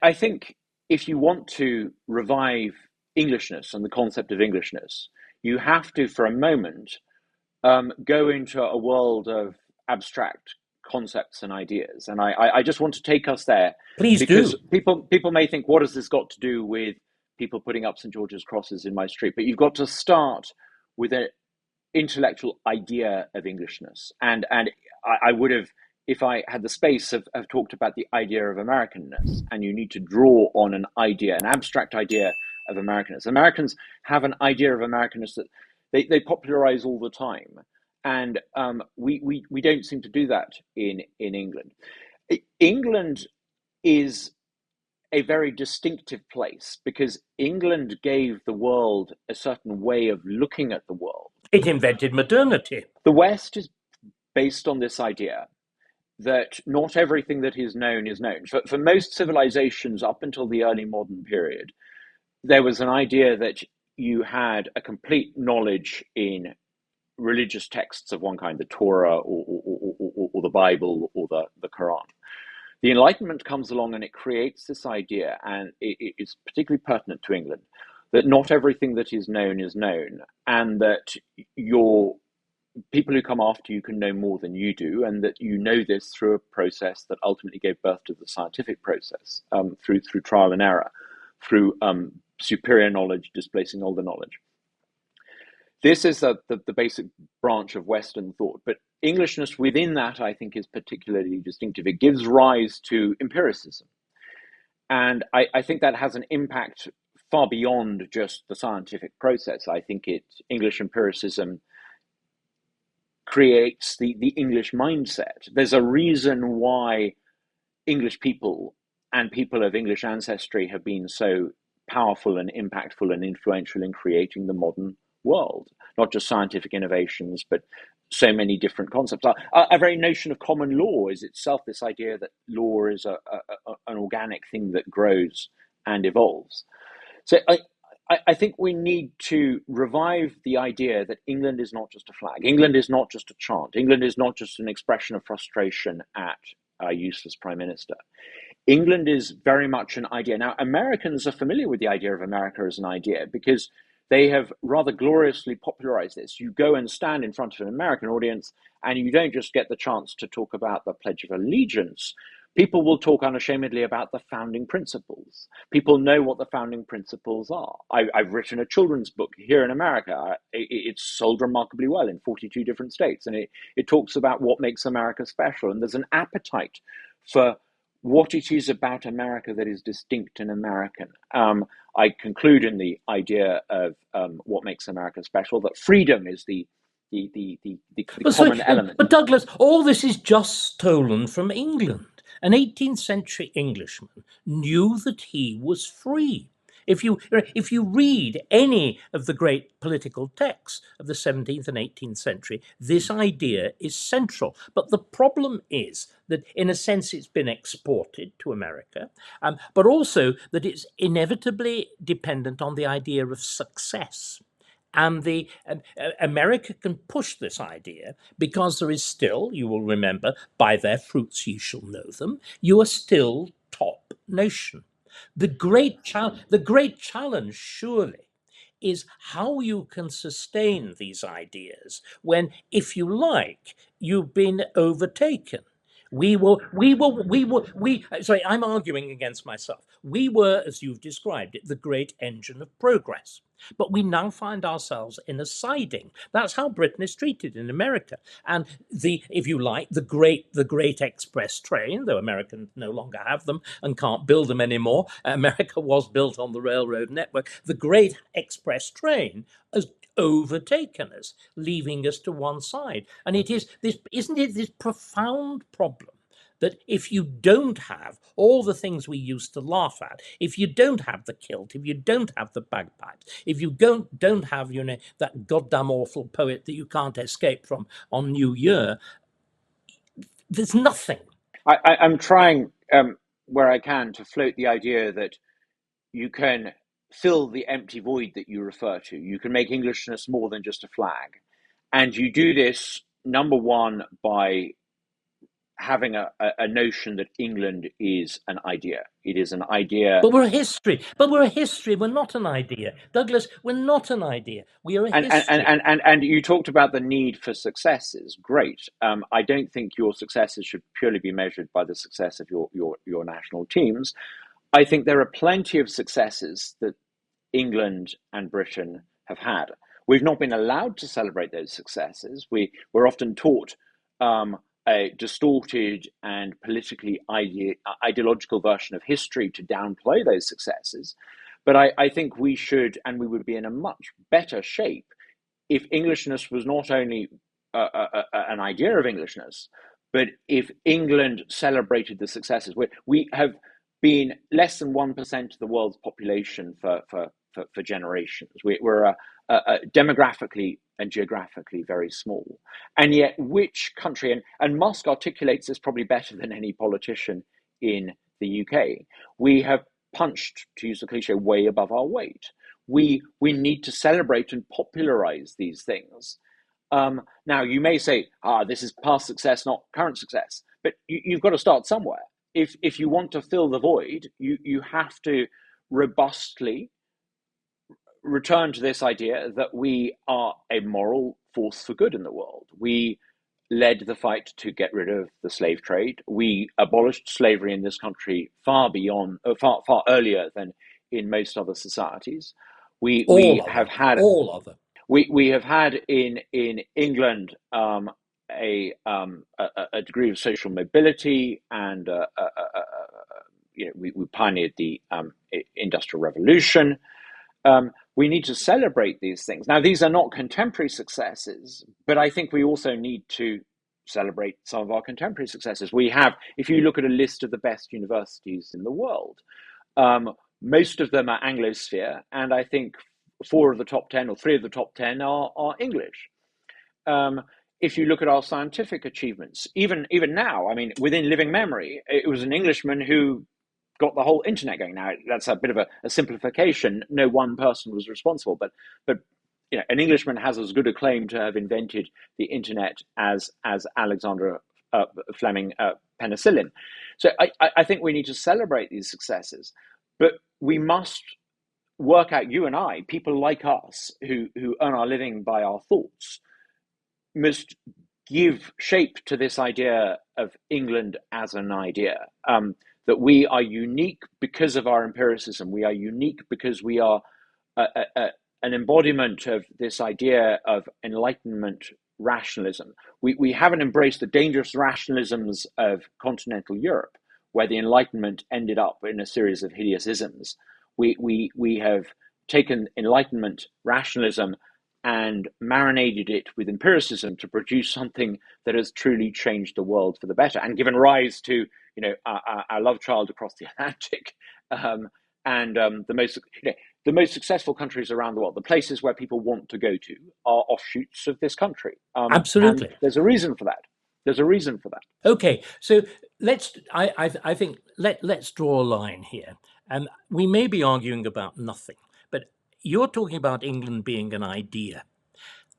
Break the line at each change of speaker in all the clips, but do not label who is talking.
I think if you want to revive Englishness and the concept of Englishness, you have to, for a moment, go into a world of abstract concepts and ideas. And I just want to take us there
Please
because
do.
people may think, what has this got to do with people putting up St. George's crosses in my street? But you've got to start with an intellectual idea of Englishness. And I would have, if I had the space, have talked about the idea of Americanness. And you need to draw on an idea, an abstract idea of Americanness. Americans have an idea of Americanness that they popularize all the time. And we don't seem to do that in England. England is a very distinctive place because England gave the world a certain way of looking at the world.
It invented modernity.
The West is based on this idea that not everything that is known is known. For most civilizations up until the early modern period, there was an idea that you had a complete knowledge in religious texts of one kind, the Torah or the Bible or the Quran. The Enlightenment comes along and it creates this idea, and it is particularly pertinent to England, that not everything that is known, and that your people who come after you can know more than you do, and that you know this through a process that ultimately gave birth to the scientific process, through trial and error, through superior knowledge displacing older knowledge. This is the basic branch of Western thought, but Englishness within that, I think, is particularly distinctive. It gives rise to empiricism. And I think that has an impact far beyond just the scientific process. I think English empiricism creates the English mindset. There's a reason why English people and people of English ancestry have been so powerful and impactful and influential in creating the modern world, not just scientific innovations, but so many different concepts. Our very notion of common law is itself this idea that law is an organic thing that grows and evolves. So I think we need to revive the idea that England is not just a flag. England is not just a chant. England is not just an expression of frustration at a useless prime minister. England is very much an idea. Now, Americans are familiar with the idea of America as an idea because they have rather gloriously popularized this. You go and stand in front of an American audience, and you don't just get the chance to talk about the Pledge of Allegiance. People will talk unashamedly about the founding principles. People know what the founding principles are. I've written a children's book here in America. It's sold remarkably well in 42 different states, and it talks about what makes America special. And there's an appetite for what it is about America that is distinct and American. I conclude in the idea of what makes America special, that freedom is the
But, sorry,
common element.
but Douglas, all this is just stolen from England. An 18th century Englishman knew that he was free. If you read any of the great political texts of the 17th and 18th century, this idea is central. But the problem is that, in a sense, it's been exported to America, but also that it's inevitably dependent on the idea of success. And the America can push this idea because there is still, you will remember, by their fruits ye shall know them. You are still top nation. The great challenge, surely, is how you can sustain these ideas when, if you like, you've been overtaken. Sorry, I'm arguing against myself. We were, as you've described it, the great engine of progress. But we now find ourselves in a siding. That's how Britain is treated in America. And if you like, the great express train, though Americans no longer have them and can't build them anymore, America was built on the railroad network. The great express train has overtaken us, leaving us to one side. And it is this, isn't it, this profound problem that if you don't have all the things we used to laugh at, if you don't have the kilt, if you don't have the bagpipes, if you don't have, that goddamn awful poet that you can't escape from on New Year, there's nothing.
I'm trying where I can to float the idea that you can fill the empty void that you refer to. You can make Englishness more than just a flag. And you do this, number one, by having a notion that England is an idea. It is an idea.
But we're a history. But we're a history. We're not an idea. Douglas, we're not an idea. We are a history.
And you talked about the need for successes. Great. I don't think your successes should purely be measured by the success of your national teams. I think there are plenty of successes that England and Britain have had. We've not been allowed to celebrate those successes. We're often taught a distorted and politically ideological version of history to downplay those successes. But I think we should, and we would be in a much better shape if Englishness was not only an idea of Englishness, but if England celebrated the successes. We have been less than 1% of the world's population for generations. We're demographically and geographically very small. And yet, which country, and Musk articulates this probably better than any politician in the UK, we have punched, to use the cliche, way above our weight. We need to celebrate and popularize these things. Now, you may say, this is past success, not current success, but you've got to start somewhere. If you want to fill the void, you have to robustly return to this idea that we are a moral force for good in the world. We led the fight to get rid of the slave trade. We abolished slavery in this country far earlier than in most other societies. We have had in England a degree of social mobility, and we pioneered the Industrial Revolution. We need to celebrate these things. Now, these are not contemporary successes, but I think we also need to celebrate some of our contemporary successes. We have, if you look at a list of the best universities in the world, most of them are Anglosphere, and I think 4 of the top 10 or 3 of the top 10 are English. If you look at our scientific achievements, even now, I mean, within living memory, it was an Englishman who got the whole internet going. Now, that's a bit of a simplification. No one person was responsible, but an Englishman has as good a claim to have invented the internet as Alexander Fleming penicillin. So I think we need to celebrate these successes, but we must work out, you and I, people like us who earn our living by our thoughts, must give shape to this idea of England as an idea. That we are unique because of our empiricism. We are unique because we are an embodiment of this idea of Enlightenment rationalism. We haven't embraced the dangerous rationalisms of continental Europe, where the Enlightenment ended up in a series of hideous isms. We have taken Enlightenment rationalism and marinated it with empiricism to produce something that has truly changed the world for the better and given rise to our love child across the Atlantic, and the most successful countries around the world, the places where people want to go to, are offshoots of this country.
Absolutely,
and there's a reason for that.
Okay, so I think let's draw a line here, and we may be arguing about nothing, but you're talking about England being an idea.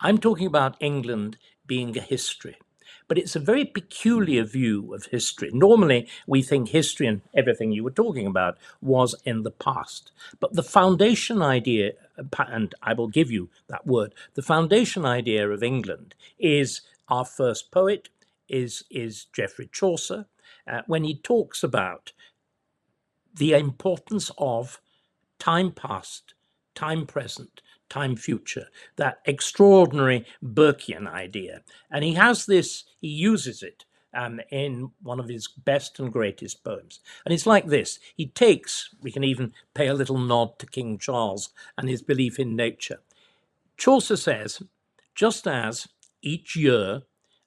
I'm talking about England being a history. But it's a very peculiar view of history. Normally, we think history and everything you were talking about was in the past. But the foundation idea, and I will give you that word, the foundation idea of England is our first poet, is Geoffrey Chaucer, when he talks about the importance of time past, time present, time future, that extraordinary Burkean idea. And he uses it in one of his best and greatest poems. And it's like this. We can even pay a little nod to King Charles and his belief in nature. Chaucer says, just as each year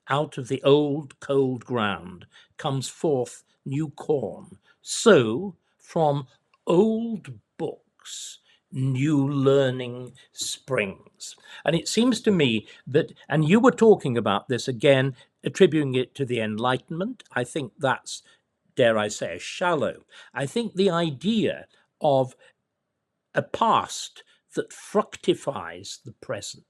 out of the old cold ground comes forth new corn, so from old books new learning springs. And it seems to me that, and you were talking about this again, attributing it to the Enlightenment. I think that's, dare I say, shallow. I think the idea of a past that fructifies the present,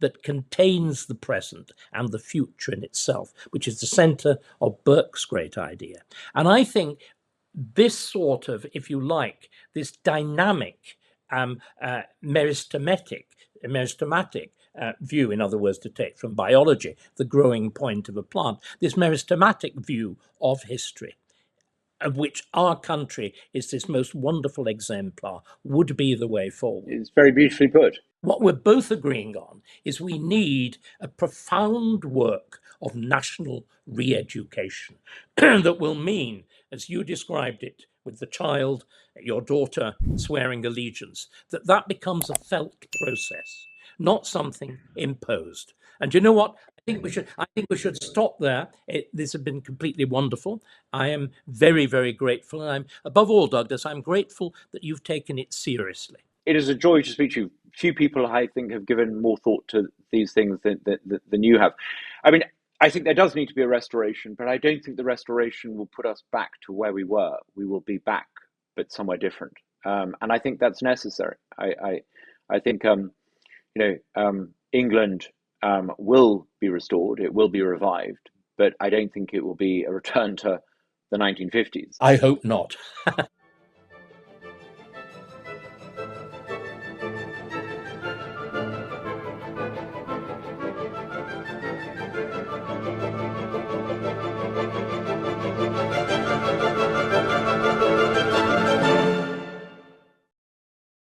that contains the present and the future in itself, which is the centre of Burke's great idea. And I think this sort of, if you like, this dynamic, meristematic view, in other words, to take from biology, the growing point of a plant, this meristematic view of history, of which our country is this most wonderful exemplar, would be the way forward.
It's very beautifully put.
What we're both agreeing on is we need a profound work of national re-education that will mean, as you described it with the child, your daughter swearing allegiance, that becomes a felt process, not something imposed. And you know what? I think we should stop there. This has been completely wonderful. I am very, very grateful. And I'm, above all, Douglas, I'm grateful that you've taken it seriously.
It is a joy to speak to you. Few people, I think, have given more thought to these things than you have. I mean, I think there does need to be a restoration, but I don't think the restoration will put us back to where we were. We will be back, but somewhere different. And I think that's necessary. I think England will be restored. It will be revived, but I don't think it will be a return to the 1950s.
I hope not.